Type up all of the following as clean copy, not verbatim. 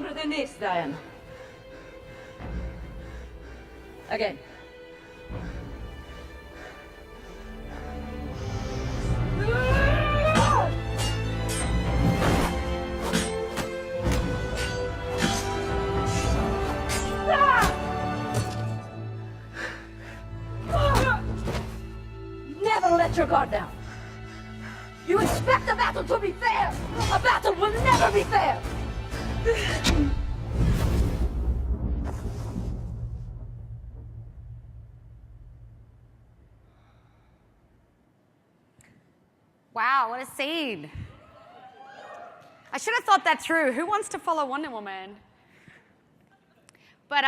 stronger than this, Diane. Again. Never let your guard down. You expect a battle to be fair. A battle will never be fair. Wow, what a scene. I should have thought that through. Who wants to follow Wonder Woman? But,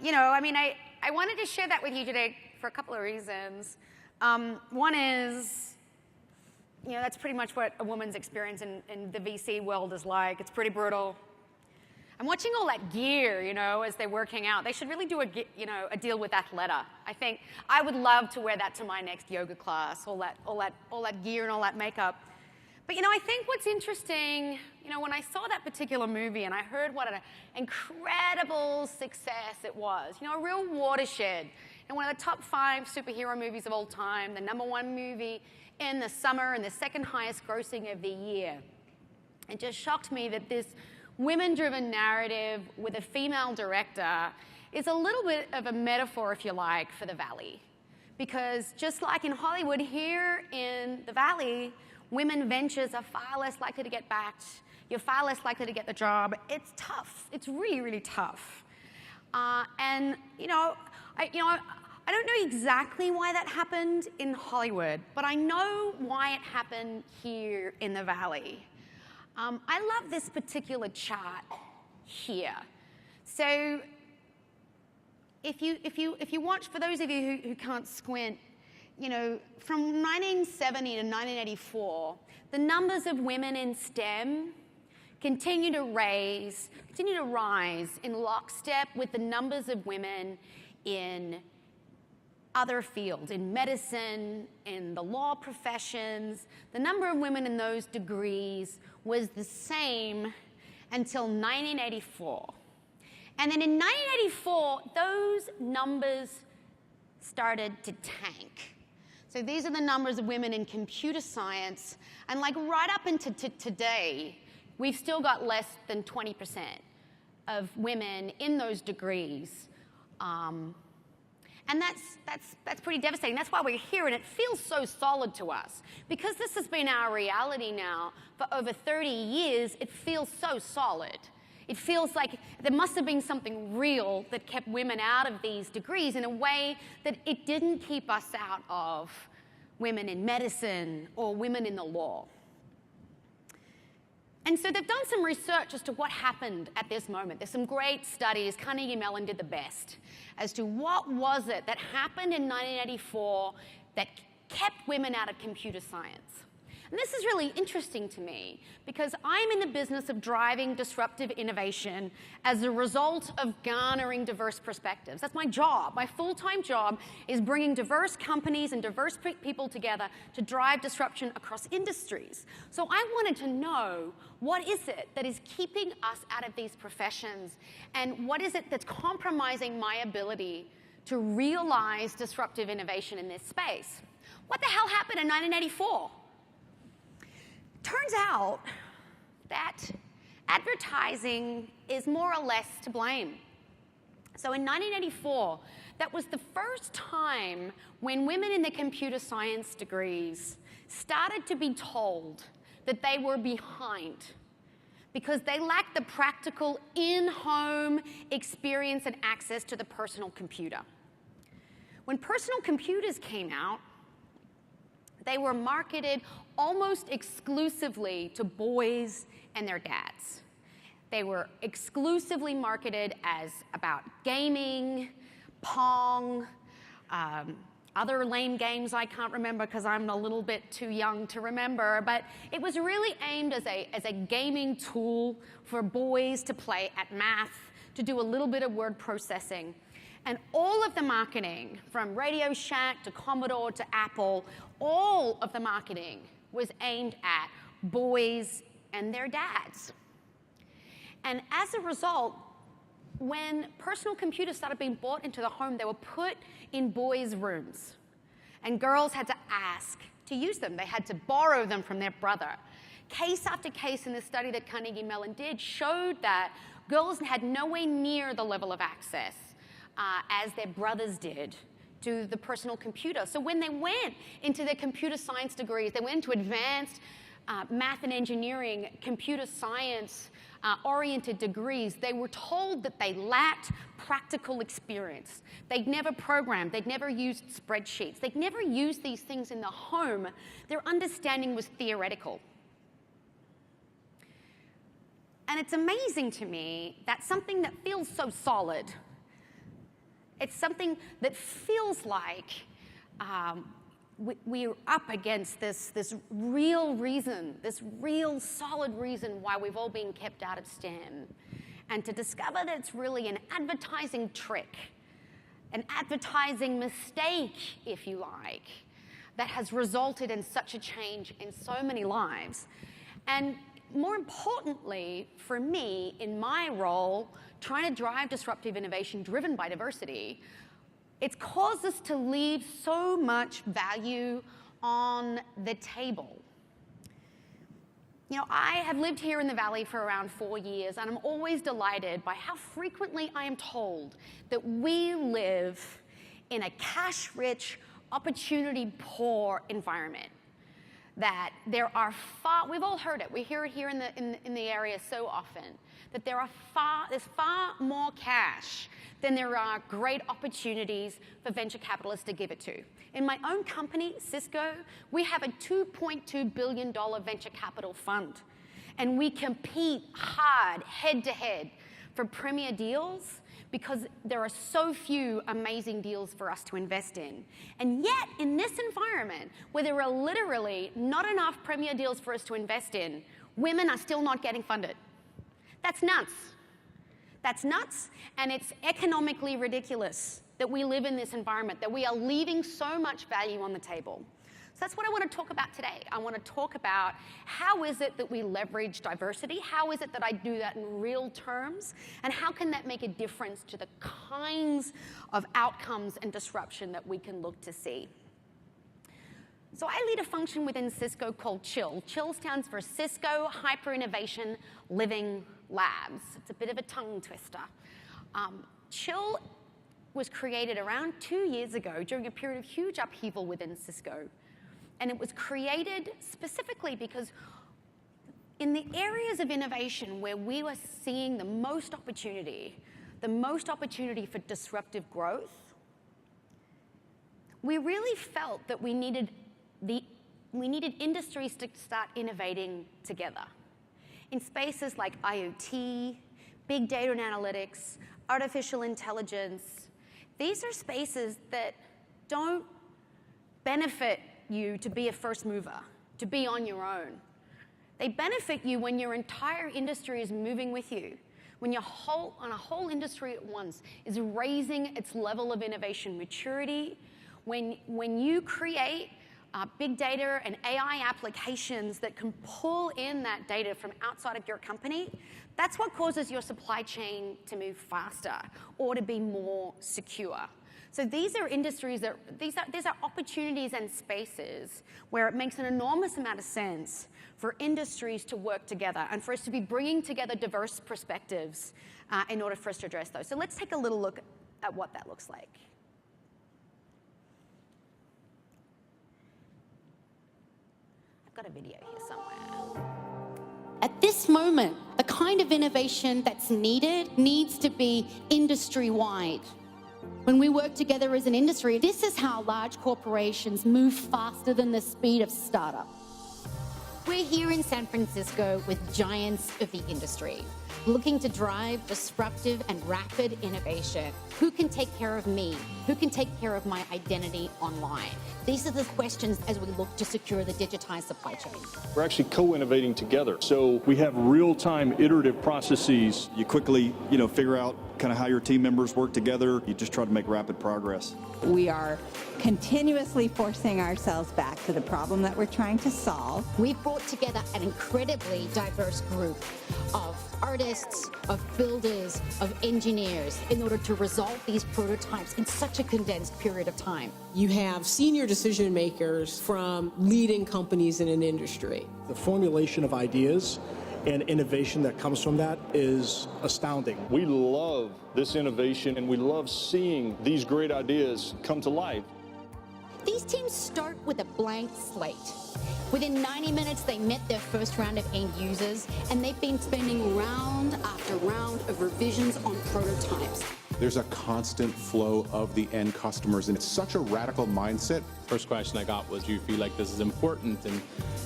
you know, I mean, I wanted to share that with you today for a couple of reasons. One is, you know, that's pretty much what a woman's experience in the VC world is like. It's pretty brutal. I'm watching all that gear, you know, as they're working out. They should really do a deal with Athleta. I think I would love to wear that to my next yoga class, all that gear and all that makeup. But, you know, I think what's interesting, you know, when I saw that particular movie and I heard what an incredible success it was, you know, a real watershed, and one of the top 5 superhero movies of all time, the #1 movie in the summer and the second highest grossing of the year. It just shocked me that this women-driven narrative with a female director is a little bit of a metaphor, if you like, for the Valley. Because just like in Hollywood, here in the Valley, women ventures are far less likely to get backed. You're far less likely to get the job. It's tough. It's really, really tough. And, you know, I don't know exactly why that happened in Hollywood, but I know why it happened here in the Valley. I love this particular chart here. So if you watch, for those of you who can't squint, you know, from 1970 to 1984, the numbers of women in STEM continue to rise in lockstep with the numbers of women in other fields, in medicine, in the law professions. The number of women in those degrees was the same until 1984. And then in 1984, those numbers started to tank. So these are the numbers of women in computer science, and like right up into today, we've still got less than 20% of women in those degrees. And that's pretty devastating. That's why we're here, and it feels so solid to us. Because this has been our reality now for over 30 years, it feels so solid. It feels like there must have been something real that kept women out of these degrees in a way that it didn't keep us out of women in medicine or women in the law. And so they've done some research as to what happened at this moment. There's some great studies. Carnegie Mellon did the best as to what was it that happened in 1984 that kept women out of computer science. And this is really interesting to me because I'm in the business of driving disruptive innovation as a result of garnering diverse perspectives. That's my job. My full-time job is bringing diverse companies and diverse people together to drive disruption across industries. So I wanted to know, what is it that is keeping us out of these professions, and what is it that's compromising my ability to realize disruptive innovation in this space? What the hell happened in 1984? Turns out that advertising is more or less to blame. So in 1984, that was the first time when women in the computer science degrees started to be told that they were behind because they lacked the practical in-home experience and access to the personal computer. When personal computers came out, they were marketed almost exclusively to boys and their dads. They were exclusively marketed as about gaming, Pong, other lame games I can't remember because I'm a little bit too young to remember, but it was really aimed as a gaming tool for boys to play at math, to do a little bit of word processing. And all of the marketing, from Radio Shack to Commodore to Apple, all of the marketing was aimed at boys and their dads. And as a result, when personal computers started being brought into the home, they were put in boys' rooms. And girls had to ask to use them. They had to borrow them from their brother. Case after case in the study that Carnegie Mellon did showed that girls had nowhere near the level of access as their brothers did to the personal computer. So when they went into their computer science degrees, they went into advanced math and engineering, computer science oriented degrees, they were told that they lacked practical experience. They'd never programmed, they'd never used spreadsheets, they'd never used these things in the home. Their understanding was theoretical. And it's amazing to me that something that feels so solid, it's something that feels like we're up against this real reason, this real solid reason why we've all been kept out of STEM. And to discover that it's really an advertising trick, an advertising mistake, if you like, that has resulted in such a change in so many lives. And more importantly, for me, in my role, trying to drive disruptive innovation driven by diversity, it's caused us to leave so much value on the table. You know, I have lived here in the Valley for around 4 years, and I'm always delighted by how frequently I am told that we live in a cash-rich, opportunity-poor environment. That there are we've all heard it, we hear it here in the area so often, that there's far more cash than there are great opportunities for venture capitalists to give it to. In my own company, Cisco, we have a $2.2 billion venture capital fund, and we compete hard, head-to-head, for premier deals because there are so few amazing deals for us to invest in. And yet, in this environment, where there are literally not enough premier deals for us to invest in, women are still not getting funded. That's nuts. That's nuts, and it's economically ridiculous that we live in this environment, that we are leaving so much value on the table. So that's what I want to talk about today. I want to talk about how is it that we leverage diversity, how is it that I do that in real terms, and how can that make a difference to the kinds of outcomes and disruption that we can look to see. So I lead a function within Cisco called CHILL. CHILL stands for Cisco Hyper Innovation Living Labs. It's a bit of a tongue twister. CHILL was created around 2 years ago during a period of huge upheaval within Cisco. And it was created specifically because in the areas of innovation where we were seeing the most opportunity for disruptive growth, we really felt that we needed industries to start innovating together. In spaces like IoT, big data and analytics, artificial intelligence, these are spaces that don't benefit you to be a first mover, to be on your own. They benefit you when your entire industry is moving with you, when a whole industry at once is raising its level of innovation maturity, when you create big data and AI applications that can pull in that data from outside of your company, that's what causes your supply chain to move faster or to be more secure. So these are industries these are opportunities and spaces where it makes an enormous amount of sense for industries to work together and for us to be bringing together diverse perspectives in order for us to address those. So let's take a little look at what that looks like. I've got a video here somewhere. At this moment, the kind of innovation that's needed needs to be industry-wide. When we work together as an industry, this is how large corporations move faster than the speed of startup. We're here in San Francisco with giants of the industry, looking to drive disruptive and rapid innovation. Who can take care of me? Who can take care of my identity online? These are the questions as we look to secure the digitized supply chain. We're actually co-innovating together. So we have real-time iterative processes. You quickly, figure out kind of how your team members work together. You just try to make rapid progress. We are continuously forcing ourselves back to the problem that we're trying to solve. We've brought together an incredibly diverse group of artists, of builders, of engineers in order to resolve these prototypes in such a condensed period of time. You have senior decision makers from leading companies in an industry. The formulation of ideas and innovation that comes from that is astounding. We love this innovation and we love seeing these great ideas come to life. These teams start with a blank slate. Within 90 minutes, they met their first round of end users, and they've been spending round after round of revisions on prototypes. There's a constant flow of the end customers, and it's such a radical mindset. First question I got was, do you feel like this is important? And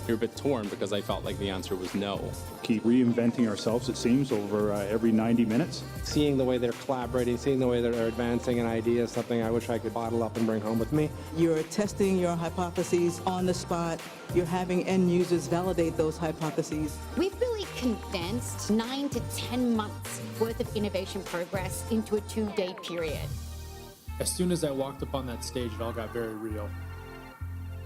you're a bit torn, because I felt like the answer was no. Keep reinventing ourselves, it seems, over every 90 minutes. Seeing the way they're collaborating, seeing the way they're advancing an idea is something I wish I could bottle up and bring home with me. You're testing your hypotheses on the spot. You're having end users validate those hypotheses. We've really condensed 9 to 10 months worth of innovation progress into a 2-day period. As soon as I walked up on that stage, it all got very real.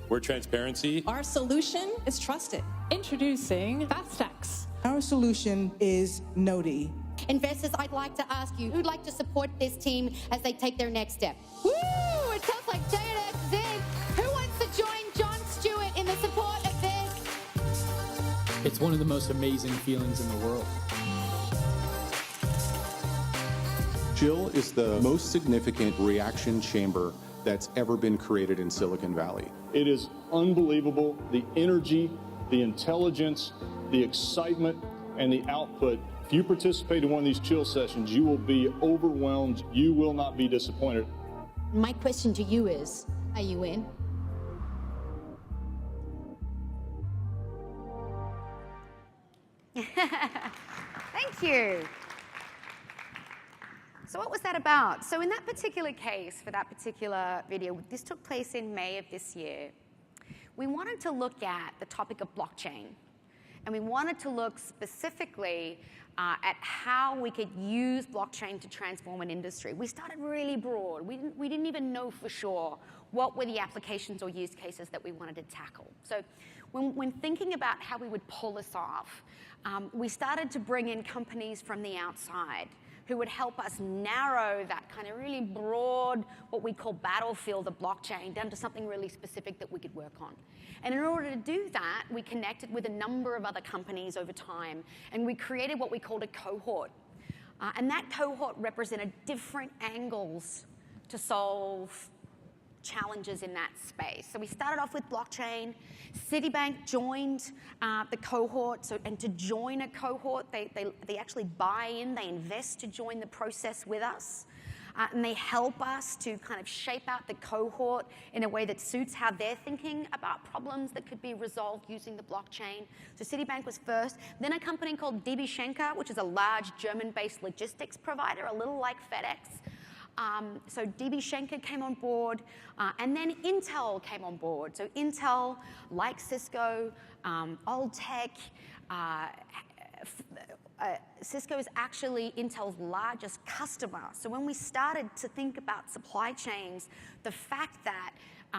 We're transparency. Our solution is trusted. Introducing FastX. Our solution is Noti. Investors, I'd like to ask you, who'd like to support this team as they take their next step? Woo! It sounds like JNX Zinc. Who wants to join John Stewart in the support of this? It's one of the most amazing feelings in the world. Jill is the most significant reaction chamber that's ever been created in Silicon Valley. It is unbelievable, the energy, the intelligence, the excitement, and the output. If you participate in one of these chill sessions, you will be overwhelmed. You will not be disappointed. My question to you is, are you in? Thank you. So what was that about? So in that particular case, for that particular video, this took place in May of this year. We wanted to look at the topic of blockchain. And we wanted to look specifically at how we could use blockchain to transform an industry. We started really broad. We didn't even know for sure what were the applications or use cases that we wanted to tackle. So when thinking about how we would pull this off, we started to bring in companies from the outside who would help us narrow that kind of really broad, what we call battlefield of blockchain, down to something really specific that we could work on. And in order to do that, we connected with a number of other companies over time, and we created what we called a cohort. And that cohort represented different angles to solve challenges in that space. So we started off with blockchain. Citibank joined the cohort. And to join a cohort, they actually buy in, they invest to join the process with us. And they help us to kind of shape out the cohort in a way that suits how they're thinking about problems that could be resolved using the blockchain. So Citibank was first. Then a company called DB Schenker, which is a large German-based logistics provider, a little like FedEx. So DB Schenker came on board, and then Intel came on board. So Intel, like Cisco, old tech, Cisco is actually Intel's largest customer. So when we started to think about supply chains, the fact that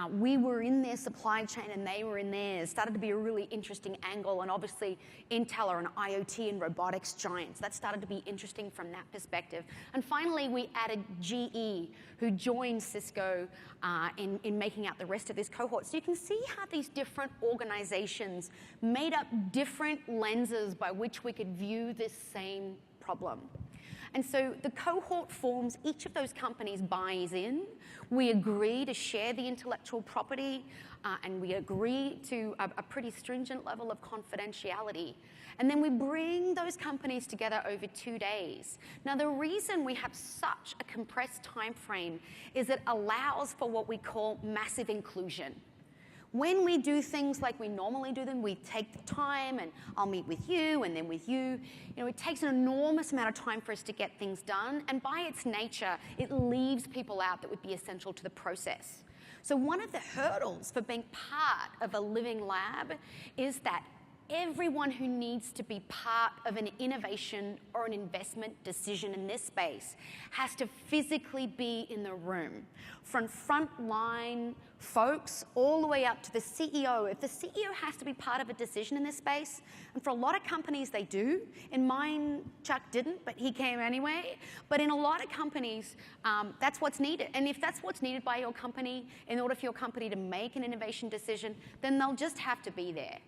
we were in their supply chain and they were in theirs started to be a really interesting angle. And obviously, Intel are an IoT and robotics giant. So that started to be interesting from that perspective. And finally, we added GE, who joined Cisco in making out the rest of this cohort. So you can see how these different organizations made up different lenses by which we could view this same problem. And so the cohort forms, each of those companies buys in. We agree to share the intellectual property, and we agree to a pretty stringent level of confidentiality. And then we bring those companies together over 2 days. Now, the reason we have such a compressed time frame is it allows for what we call massive inclusion. When we do things like we normally do them, we take the time and I'll meet with you and then with you. It takes an enormous amount of time for us to get things done, and by its nature, it leaves people out that would be essential to the process. So one of the hurdles for being part of a living lab is that everyone who needs to be part of an innovation or an investment decision in this space has to physically be in the room. From frontline folks all the way up to the CEO. If the CEO has to be part of a decision in this space, and for a lot of companies they do, in mine Chuck didn't, but he came anyway, but in a lot of companies that's what's needed. And if that's what's needed by your company in order for your company to make an innovation decision, then they'll just have to be there.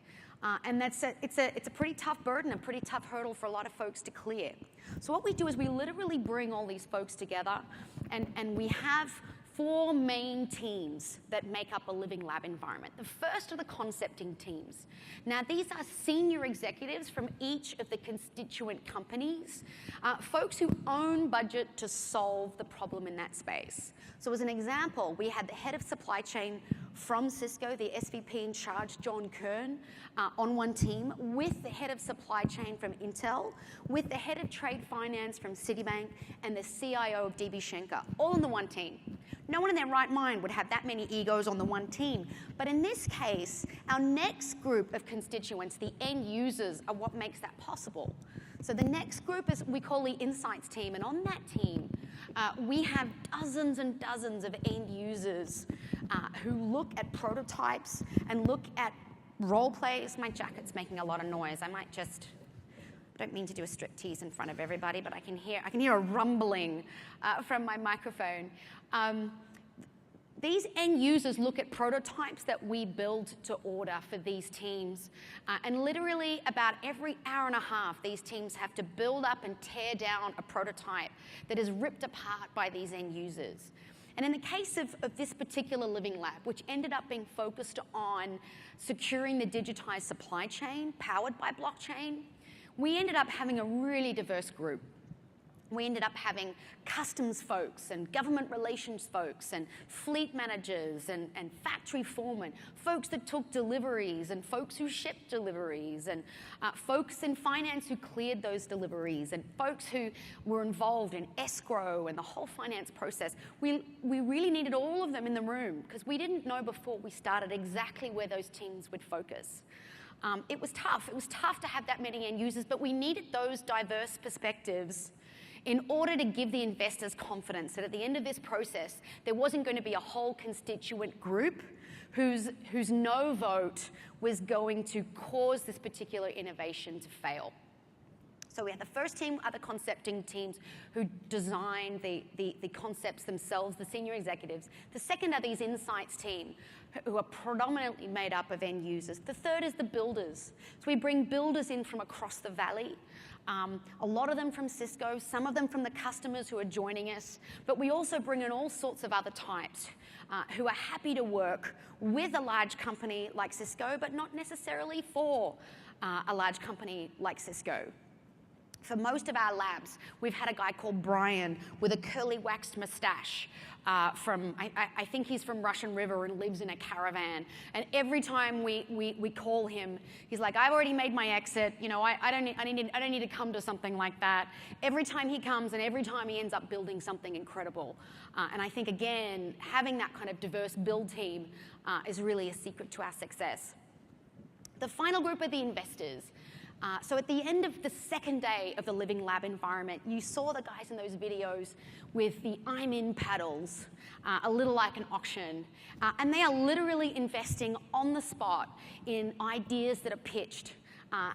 And it's a pretty tough burden, a pretty tough hurdle for a lot of folks to clear. So what we do is we literally bring all these folks together, and we have 4 main teams that make up a living lab environment. The first are the concepting teams. Now, these are senior executives from each of the constituent companies, folks who own budget to solve the problem in that space. So as an example, we had the head of supply chain from Cisco, the SVP in charge, John Kern, on one team, with the head of supply chain from Intel, with the head of trade finance from Citibank, and the CIO of DB Schenker, all in the one team. No one in their right mind would have that many egos on the one team. But in this case, our next group of constituents, the end users, are what makes that possible. So the next group is we call the insights team. And on that team, we have dozens and dozens of end users who look at prototypes and look at role plays. My jacket's making a lot of noise. I don't mean to do a striptease in front of everybody, but I can hear a rumbling from my microphone. These end users look at prototypes that we build to order for these teams. And literally about every hour and a half, these teams have to build up and tear down a prototype that is ripped apart by these end users. And in the case of this particular living lab, which ended up being focused on securing the digitized supply chain powered by blockchain, we ended up having a really diverse group. We ended up having customs folks and government relations folks and fleet managers and factory foremen, folks that took deliveries and folks who shipped deliveries and folks in finance who cleared those deliveries and folks who were involved in escrow and the whole finance process. We really needed all of them in the room because we didn't know before we started exactly where those teams would focus. It was tough. It was tough to have that many end users, but we needed those diverse perspectives in order to give the investors confidence that at the end of this process, there wasn't going to be a whole constituent group whose no vote was going to cause this particular innovation to fail. So we had the first team are the concepting teams who design the concepts themselves, the senior executives. The second are these insights team who are predominantly made up of end users. The third is the builders. So we bring builders in from across the valley. A lot of them from Cisco, some of them from the customers who are joining us, but we also bring in all sorts of other types who are happy to work with a large company like Cisco, but not necessarily for a large company like Cisco. For most of our labs, we've had a guy called Brian with a curly waxed mustache I think he's from Russian River and lives in a caravan. And every time we call him, he's like, I've already made my exit. You know, I don't need to come to something like that. Every time he comes and every time he ends up building something incredible. And I think, again, having that kind of diverse build team is really a secret to our success. The final group are the investors. So at the end of the second day of the Living Lab environment, you saw the guys in those videos with the I'm in paddles, a little like an auction. And they are literally investing on the spot in ideas that are pitched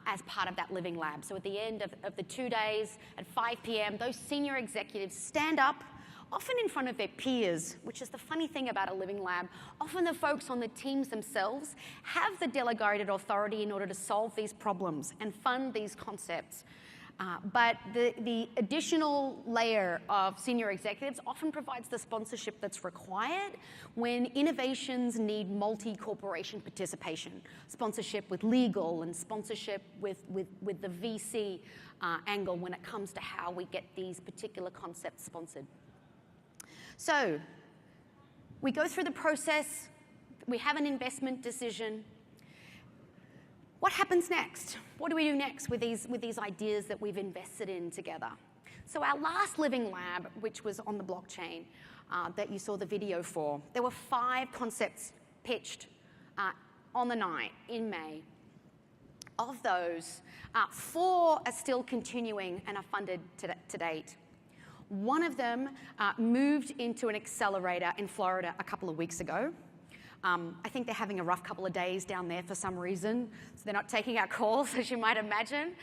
as part of that Living Lab. So at the end of the 2 days at 5 p.m., those senior executives stand up, often in front of their peers, which is the funny thing about a Living Lab. Often the folks on the teams themselves have the delegated authority in order to solve these problems and fund these concepts. But the additional layer of senior executives often provides the sponsorship that's required when innovations need multi-corporation participation. Sponsorship with legal and sponsorship with the VC angle when it comes to how we get these particular concepts sponsored. So we go through the process, we have an investment decision. What happens next? What do we do next with these ideas that we've invested in together? So our last Living Lab, which was on the blockchain that you saw the video for, there were 5 concepts pitched on the night in May. of those, 4 are still continuing and are funded to date. One of them moved into an accelerator in Florida a couple of weeks ago. I think they're having a rough couple of days down there for some reason, so they're not taking our calls, as you might imagine,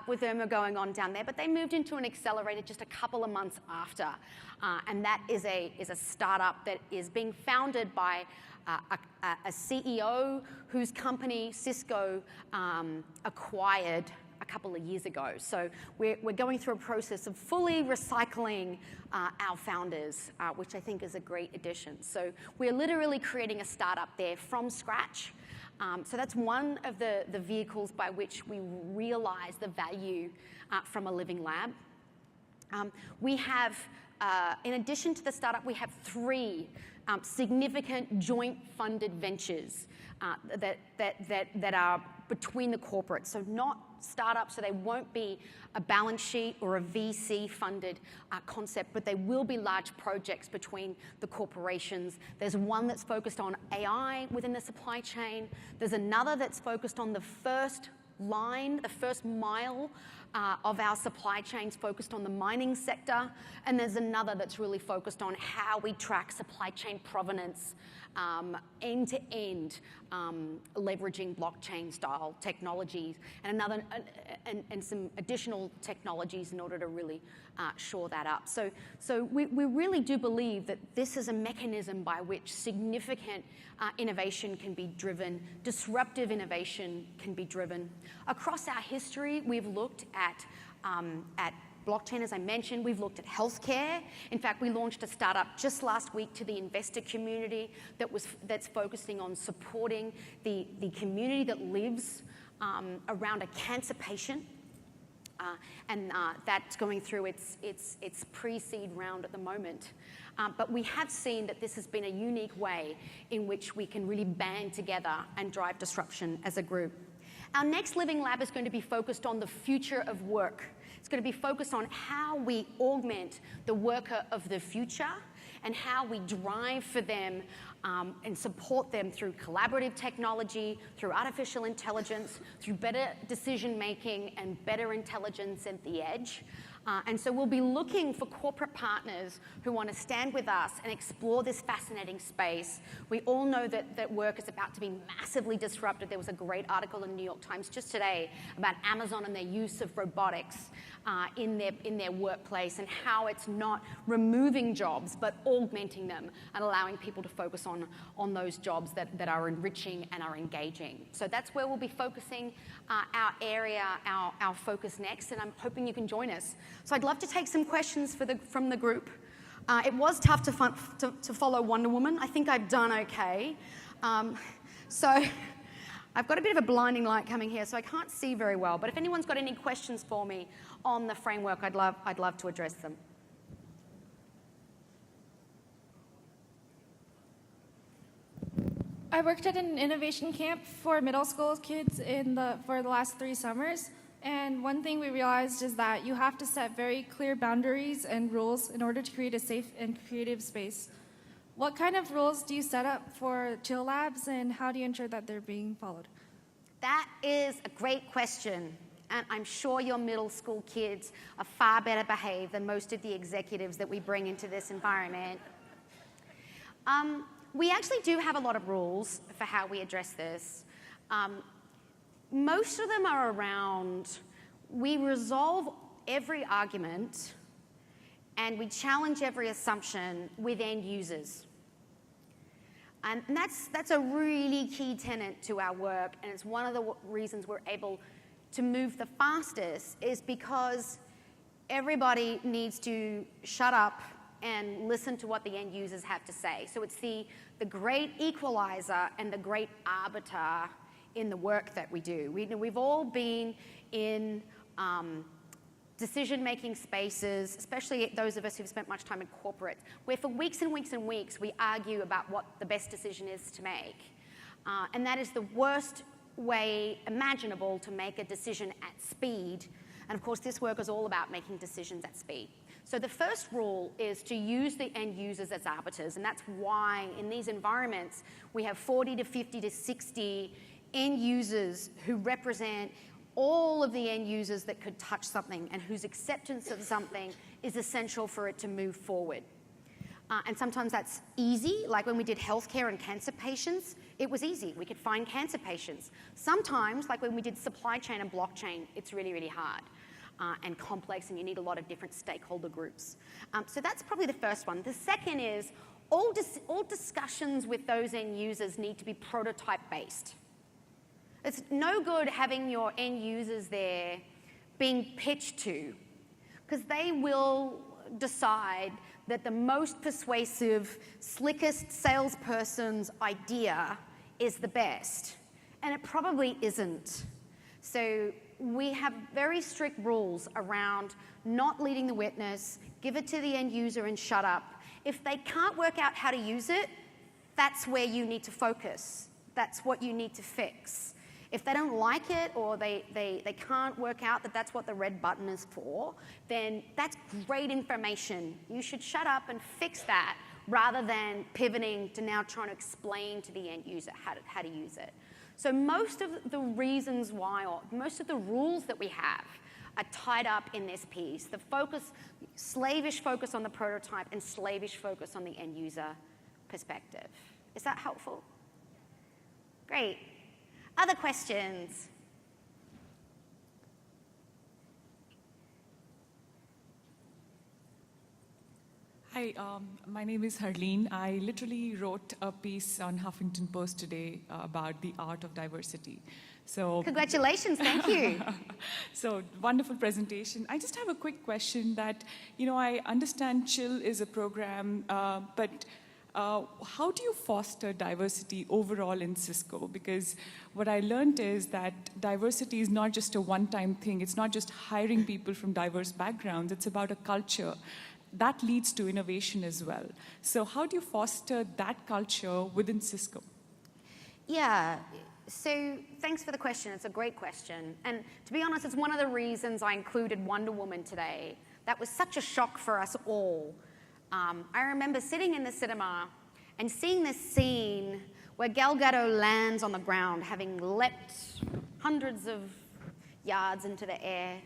with them going on down there. But they moved into an accelerator just a couple of months after, and that is a startup that is being founded by a CEO whose company, Cisco, acquired a couple of years ago. So we're going through a process of fully recycling our founders, which I think is a great addition. So we're literally creating a startup there from scratch. So that's one of the vehicles by which we realize the value from a living lab. We have, in addition to the startup, we have 3 significant joint funded ventures that are between the corporates. So not startups, so they won't be a balance sheet or a VC funded concept, but they will be large projects between the corporations. There's one that's focused on AI within the supply chain. There's another that's focused on the first line, the first mile of our supply chains, focused on the mining sector. And there's another that's really focused on how we track supply chain provenance end to end, leveraging blockchain style technologies, and some additional technologies in order to really shore that up. So we really do believe that this is a mechanism by which significant innovation can be driven, disruptive innovation can be driven. Across our history, we've looked at blockchain, as I mentioned. We've looked at healthcare. In fact, we launched a startup just last week to the investor community that's focusing on supporting the community that lives around a cancer patient. And that's going through its pre-seed round at the moment. But we have seen that this has been a unique way in which we can really band together and drive disruption as a group. Our next living lab is going to be focused on the future of work. It's going to be focused on how we augment the worker of the future and how we drive for them and support them through collaborative technology, through artificial intelligence, through better decision making and better intelligence at the edge. And so we'll be looking for corporate partners who want to stand with us and explore this fascinating space. We all know that work is about to be massively disrupted. There was a great article in the New York Times just today about Amazon and their use of robotics in their workplace, and how it's not removing jobs but augmenting them and allowing people to focus on those jobs that are enriching and are engaging. So that's where we'll be focusing our area, our focus next, and I'm hoping you can join us. So I'd love to take some questions from the group. It was tough to follow Wonder Woman. I think I've done okay. So I've got a bit of a blinding light coming here, so I can't see very well. But if anyone's got any questions for me on the framework, I'd love to address them. I worked at an innovation camp for middle school kids for the last 3 summers. And one thing we realized is that you have to set very clear boundaries and rules in order to create a safe and creative space. What kind of rules do you set up for chill labs, and how do you ensure that they're being followed? That is a great question. And I'm sure your middle school kids are far better behaved than most of the executives that we bring into this environment. We actually do have a lot of rules for how we address this. Most of them are around, we resolve every argument and we challenge every assumption with end users. And that's a really key tenet to our work, and it's one of the reasons we're able to move the fastest, is because everybody needs to shut up and listen to what the end users have to say. So it's the great equalizer and the great arbiter in the work that we do. We've all been in decision-making spaces, especially those of us who've spent much time in corporate, where for weeks and weeks and weeks we argue about what the best decision is to make. And that is the worst way imaginable to make a decision at speed. And of course, this work is all about making decisions at speed. So the first rule is to use the end users as arbiters, and that's why in these environments we have 40 to 50 to 60 end users who represent all of the end users that could touch something and whose acceptance of something is essential for it to move forward. And sometimes that's easy, like when we did healthcare and cancer patients, it was easy. We could find cancer patients. Sometimes, like when we did supply chain and blockchain, it's really, really hard and complex, and you need a lot of different stakeholder groups. So that's probably the first one. The second is all discussions with those end users need to be prototype-based. It's no good having your end users there being pitched to, because they will decide that the most persuasive, slickest salesperson's idea is the best. And it probably isn't. So we have very strict rules around not leading the witness, give it to the end user and shut up. If they can't work out how to use it, that's where you need to focus. That's what you need to fix. If they don't like it or they can't work out that that's what the red button is for, then that's great information. You should shut up and fix that rather than pivoting to now trying to explain to the end user how to use it. So most of the reasons why, or most of the rules that we have are tied up in this piece. The focus, slavish focus on the prototype and slavish focus on the end user perspective. Is that helpful? Great. Other questions? Hi, my name is Harleen. I literally wrote a piece on Huffington Post today about the art of diversity. So congratulations, thank you. So wonderful presentation. I just have a quick question that, I understand Chill is a program, but how do you foster diversity overall in Cisco? Because what I learned is that diversity is not just a one-time thing. It's not just hiring people from diverse backgrounds. It's about a culture. That leads to innovation as well. So how do you foster that culture within Cisco? Yeah, so thanks for the question. It's a great question. And to be honest, it's one of the reasons I included Wonder Woman today. That was such a shock for us all. I remember sitting in the cinema and seeing this scene where Gal Gadot lands on the ground, having leapt hundreds of yards into the air.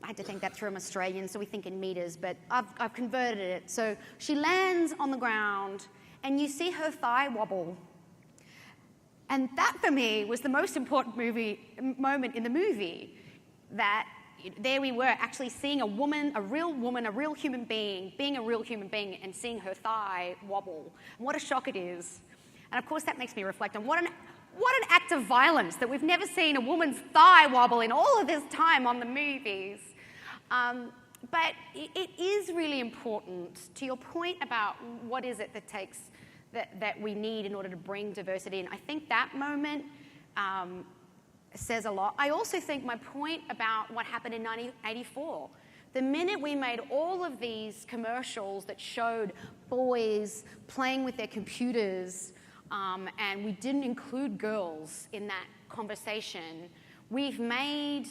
I had to think that through. I'm Australian, so we think in meters, but I've converted it. So she lands on the ground, and you see her thigh wobble. And that, for me, was the most important moment in the movie, that there we were actually seeing a woman, a real human being, being a real human being, and seeing her thigh wobble. And what a shock it is. And of course, that makes me reflect on what an act of violence that we've never seen a woman's thigh wobble in all of this time on the movies. But it is really important, to your point about what is it that takes, that we need in order to bring diversity in. I think that moment says a lot. I also think my point about what happened in 1984, the minute we made all of these commercials that showed boys playing with their computers, and we didn't include girls in that conversation, we made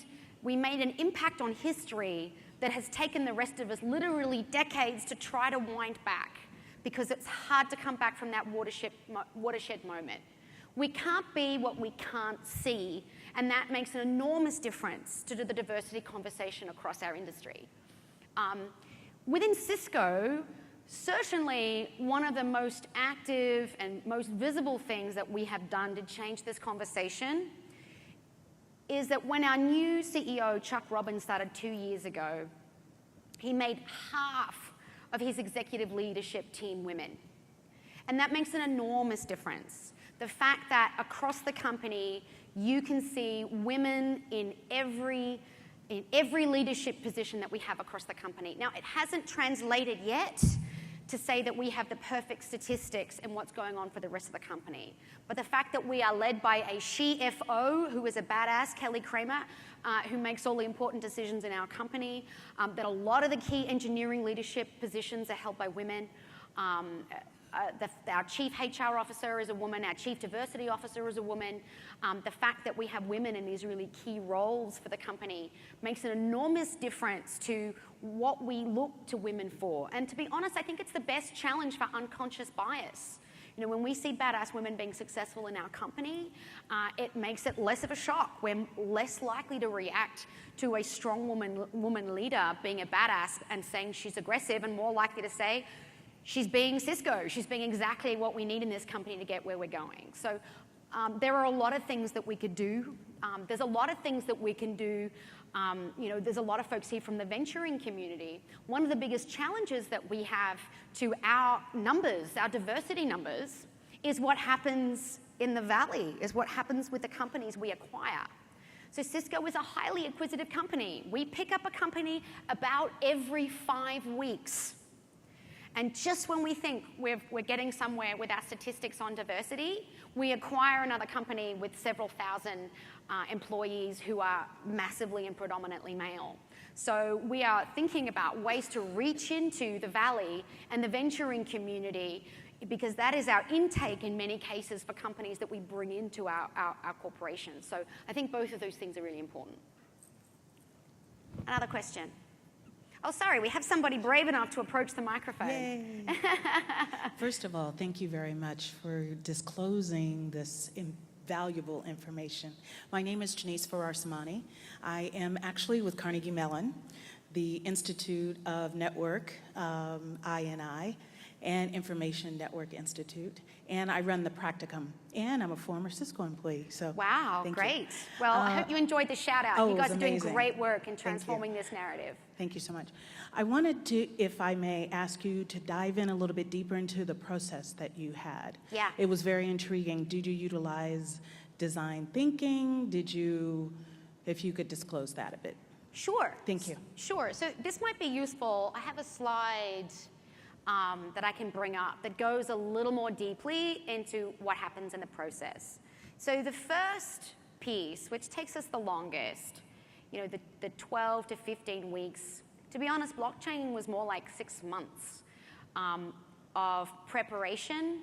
an impact on history that has taken the rest of us literally decades to try to wind back, because it's hard to come back from that watershed moment. We can't be what we can't see, and that makes an enormous difference to the diversity conversation across our industry. Within Cisco, certainly one of the most active and most visible things that we have done to change this conversation is that when our new CEO, Chuck Robbins, started 2 years ago, he made half of his executive leadership team women. And that makes an enormous difference. The fact that across the company, you can see women in every leadership position that we have across the company. Now, it hasn't translated yet to say that we have the perfect statistics in what's going on for the rest of the company. But the fact that we are led by a she-FO, who is a badass, Kelly Kramer, who makes all the important decisions in our company, that a lot of the key engineering leadership positions are held by women. Our chief HR officer is a woman, our chief diversity officer is a woman. The fact that we have women in these really key roles for the company makes an enormous difference to what we look to women for. And to be honest, I think it's the best challenge for unconscious bias. You know, when we see badass women being successful in our company, it makes it less of a shock. We're less likely to react to a strong woman leader being a badass and saying she's aggressive, and more likely to say she's being Cisco. She's being exactly what we need in this company to get where we're going. So there are a lot of things that we could do. There's a lot of things that we can do. You know, there's a lot of folks here from the venturing community. One of the biggest challenges that we have to our numbers, our diversity numbers, is what happens in the Valley, is what happens with the companies we acquire. So Cisco is a highly acquisitive company. We pick up a company about every 5 weeks. And just when we think we're getting somewhere with our statistics on diversity, we acquire another company with several thousand employees who are massively and predominantly male. So we are thinking about ways to reach into the Valley and the venturing community, because that is our intake in many cases for companies that we bring into our corporations. So I think both of those things are really important. Another question. Oh, sorry, we have somebody brave enough to approach the microphone. Yay. First of all, thank you very much for disclosing this valuable information. My name is Janice Farrar-Samani. I am actually with Carnegie Mellon, the Institute of Network, INI, and Information Network Institute, and I run the practicum, and I'm a former Cisco employee. So wow, great. You. Well, I hope you enjoyed the shout out. You guys are doing great work in transforming this narrative. Thank you so much. I wanted to, if I may, ask you to dive in a little bit deeper into the process that you had. Yeah. It was very intriguing. Did you utilize design thinking? Did you, if you could disclose that a bit? Sure. Thank you. Sure. So this might be useful. I have a slide that I can bring up that goes a little more deeply into what happens in the process. So the first piece, which takes us the longest, you know, the 12 to 15 weeks, to be honest, blockchain was more like 6 months of preparation,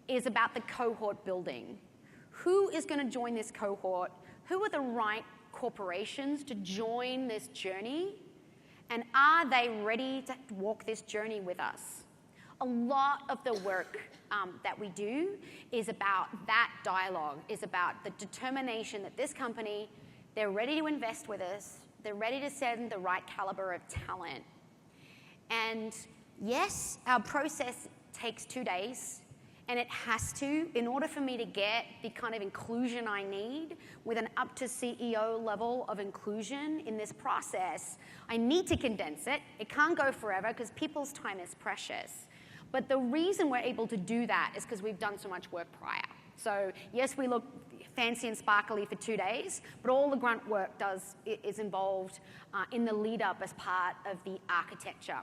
is about the cohort building. Who is going to join this cohort? Who are the right corporations to join this journey? And are they ready to walk this journey with us? A lot of the work that we do is about that dialogue, is about the determination that this company, they're ready to invest with us, they're ready to send the right caliber of talent. And yes, our process takes 2 days, and it has to, in order for me to get the kind of inclusion I need with an up to CEO level of inclusion in this process, I need to condense it. It can't go forever because people's time is precious. But the reason we're able to do that is because we've done so much work prior. So yes, we look fancy and sparkly for 2 days, but all the grunt work is involved in the lead up as part of the architecture.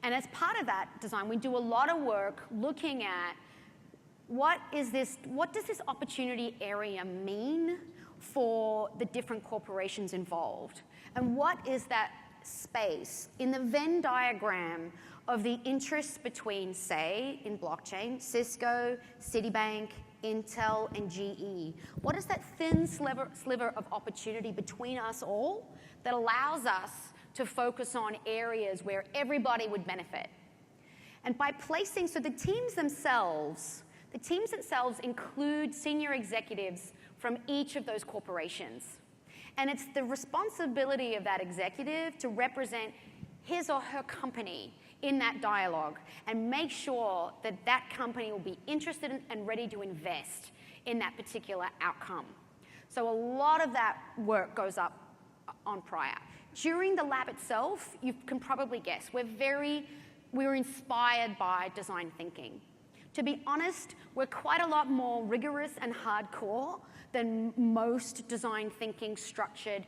And as part of that design, we do a lot of work looking at what does this opportunity area mean for the different corporations involved? And what is that space in the Venn diagram of the interests between, say, in blockchain, Cisco, Citibank, Intel, and GE? What is that thin sliver of opportunity between us all that allows us to focus on areas where everybody would benefit? And by placing, so the teams themselves include senior executives from each of those corporations. And it's the responsibility of that executive to represent his or her company in that dialogue and make sure that that company will be interested in and ready to invest in that particular outcome. So a lot of that work goes up on prior. During the lab itself, you can probably guess, we're inspired by design thinking. To be honest, we're quite a lot more rigorous and hardcore than most design thinking structured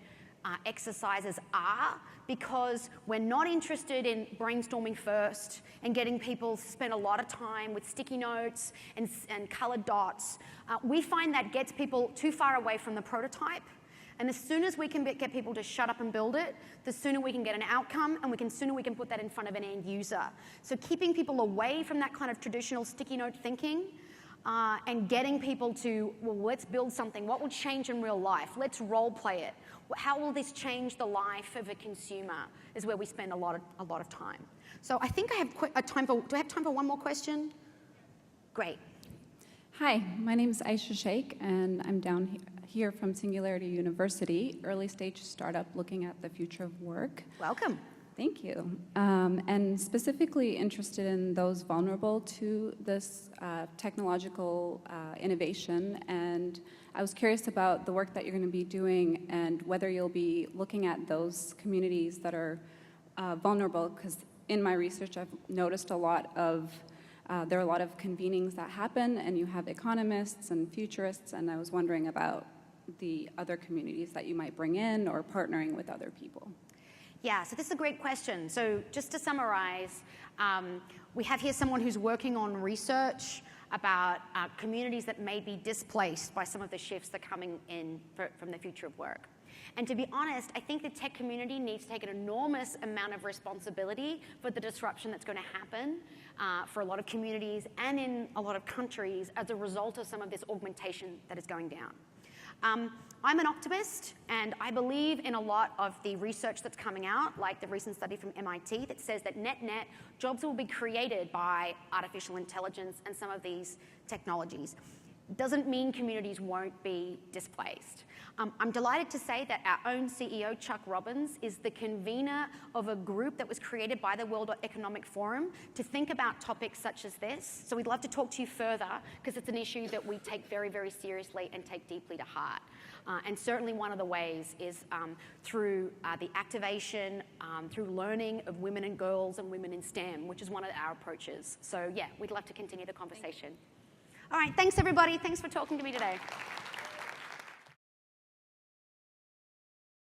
exercises are, because we're not interested in brainstorming first and getting people to spend a lot of time with sticky notes and colored dots. We find that gets people too far away from the prototype. And as soon as we can get people to shut up and build it, the sooner we can get an outcome, and sooner we can put that in front of an end user. So keeping people away from that kind of traditional sticky note thinking and getting people to, well, let's build something. What will change in real life? Let's role play it. How will this change the life of a consumer is where we spend a lot of time. So I think I have time for, do I have time for one more question? Great. Hi, my name is Aisha Sheikh, and I'm down here from Singularity University, early stage startup looking at the future of work. Welcome. Thank you. And specifically interested in those vulnerable to this technological innovation. And I was curious about the work that you're going to be doing and whether you'll be looking at those communities that are vulnerable, because in my research I've noticed a lot of there are a lot of convenings that happen, and you have economists and futurists, and I was wondering about the other communities that you might bring in or partnering with other people. Yeah, so this is a great question. So just to summarize, we have here someone who's working on research about communities that may be displaced by some of the shifts that are coming in from the future of work. And to be honest, I think the tech community needs to take an enormous amount of responsibility for the disruption that's going to happen for a lot of communities and in a lot of countries as a result of some of this augmentation that is going down. I'm an optimist, and I believe in a lot of the research that's coming out, like the recent study from MIT that says that net-net, jobs will be created by artificial intelligence and some of these technologies. Doesn't mean communities won't be displaced. I'm delighted to say that our own CEO, Chuck Robbins, is the convener of a group that was created by the World Economic Forum to think about topics such as this. So we'd love to talk to you further, because it's an issue that we take very, very seriously and take deeply to heart. And certainly one of the ways is through the activation, through learning of women and girls and women in STEM, which is one of our approaches. So yeah, we'd love to continue the conversation. All right, thanks everybody. Thanks for talking to me today.